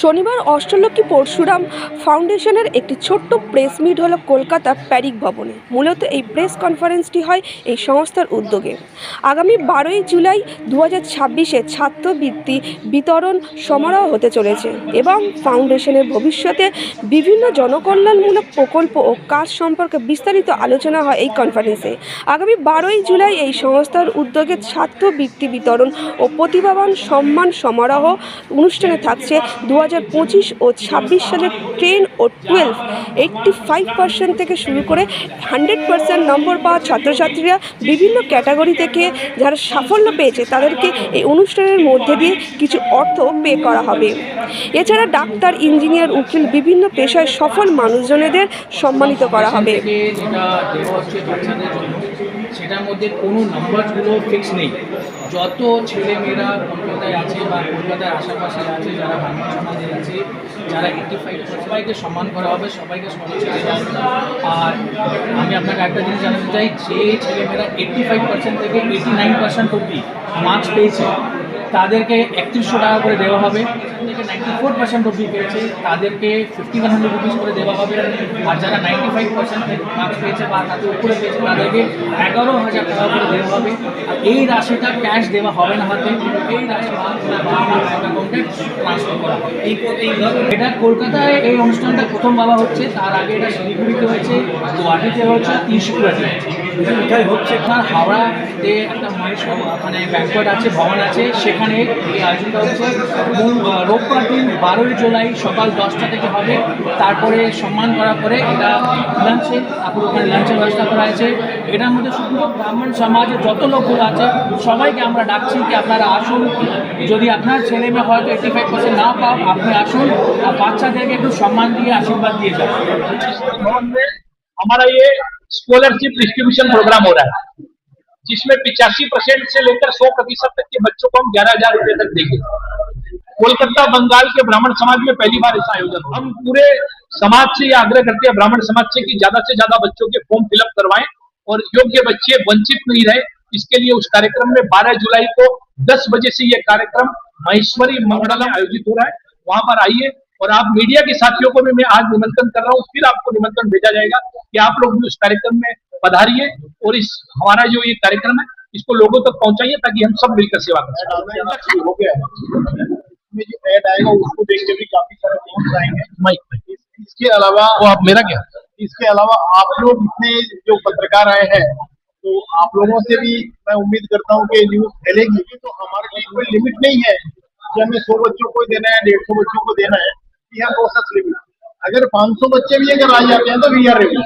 শনিবার অষ্টলক্ষ্মী পরশুরাম ফাউন্ডেশনের একটি ছোট্ট প্রেস মিট হলো কলকাতা প্যারিক ভবনে। মূলত এই প্রেস কনফারেন্সটি হয় এই সংস্থার উদ্যোগে। আগামী 12ই জুলাই 2026-এ ছাত্রবৃত্তি বিতরণ সমারোহ হতে চলেছে এবং ফাউন্ডেশনের ভবিষ্যতে বিভিন্ন জনকল্যাণমূলক প্রকল্প ও কাজ সম্পর্কে বিস্তারিত আলোচনা হয় এই কনফারেন্সে। আগামী 12ই জুলাই এই সংস্থার উদ্যোগে ছাত্রবৃত্তি বিতরণ ও প্রতিভাবান সম্মান সমারোহ অনুষ্ঠানে থাকছে 2025 ও 26 সালের 10 ও 12 85% থেকে শুরু করে 100% নম্বর পাওয়া ছাত্রছাত্রীরা বিভিন্ন ক্যাটাগরি থেকে যারা সাফল্য পেয়েছে তাদেরকে এই অনুষ্ঠানের মধ্যে দিয়ে কিছু অর্থ পে করা হবে। এছাড়া ডাক্তার, ইঞ্জিনিয়ার, উকিল বিভিন্ন পেশায় সফল মানুষজনেদের সম্মানিত করা হবে। সেটার মধ্যে কোনো নাম্বারগুলো ফিক্স নেই। যত ছেলেমেয়েরা কলকাতায় আছে বা কলকাতার আশেপাশে আছে, যারা ব্রাহ্মণ সমাজে আছে, যারা 85 সবাইকে সম্মান করা হবে, সবাইকে সম্মান ছেড়ে যাবে। আর আমি আপনাকে একটা জিনিস জানাতে চাই, যে ছেলেমেয়েরা 85% থেকে 89% অবধি মার্কস পেয়েছে তাদেরকে 3100 টাকা করে দেওয়া হবে। থেকে 94% অবধি পেয়েছে তাদেরকে 5100 রুপিস করে দেওয়া হবে। আর যারা 95% মার্কস পেয়েছে বা তাদের উপরে পেয়েছে তাদেরকে 11,000 টাকা করে দেওয়া হবে। আর এই রাশিটা ক্যাশ দেওয়া হবে না হাতে, এই রাশিটা আমার অ্যাকাউন্টে ট্রান্সফার করা হবে। এটা কলকাতায় এই অনুষ্ঠানটা প্রথম বলা হচ্ছে, তার আগে এটা শিলিগুড়িতে হয়েছে, গুয়াহাটিতে হচ্ছে, ত্রিপুরাতে এটাই হচ্ছে। আপনার হাওড়াতে একটা মানে ব্যাংকোয়েট আছে, ভবন আছে, সেখানে এই আয়োজনটা হচ্ছে। রোববার দিন 12ই জুলাই সকাল 10টা থেকে হবে। তারপরে সম্মান করার পরে এটা লাঞ্চে, তারপর ওখানে লাঞ্চের ব্যবস্থা করা আছে। এটার মধ্যে শুধু ব্রাহ্মণ সমাজের যত লোকগুলো আছে সবাইকে আমরা ডাকছি কি আপনারা আসুন। যদি আপনার ছেলে মেয়ে হয়তো 85% না পাও, আপনি আসুন আর বাচ্চাদেরকে একটু সম্মান দিয়ে আশীর্বাদ দিয়ে যান। हमारा ये स्कॉलरशिप डिस्ट्रीब्यूशन प्रोग्राम हो रहा है, जिसमें 85% से लेकर 100% तक के बच्चों को हम 11,000 रुपए तक देंगे। कोलकाता बंगाल के ब्राह्मण समाज में पहली बार ऐसा आयोजन हो। हम पूरे समाज से ये आग्रह करते हैं, ब्राह्मण समाज से, कि ज्यादा से ज्यादा बच्चों के फॉर्म फिलअप करवाएं और योग्य बच्चे वंचित नहीं रहे। इसके लिए उस कार्यक्रम में 12 जुलाई को 10 बजे से ये कार्यक्रम महेश्वरी मंगला में आयोजित हो रहा है। वहां पर आइए और आप मीडिया के साथियों को भी मैं आज निमंत्रण कर रहा हूँ, फिर आपको निमंत्रण भेजा जाएगा कि आप लोग भी उस कार्यक्रम में पधारिए और इस हमारा जो ये कार्यक्रम है इसको लोगों तक पहुंचाइए, ताकि हम सब मिलकर सेवा कर सकें। हो गया में जो ऐड आएगा उसको देख के भी काफी सारे फोन आएंगे माइक में। इसके अलावा वो आप मेरा क्या, इसके अलावा आप लोग इतने जो पत्रकार आए हैं, तो आप लोगों से भी मैं उम्मीद करता हूँ कि न्यूज फैलेगी। तो हमारे लिए कोई लिमिट नहीं है कि हमें 100 बच्चों को देना है, 150 बच्चों को देना है, यह नो सच लिमिट। अगर 500 बच्चे भी अगर आ जाते हैं तो वी आर रेडी।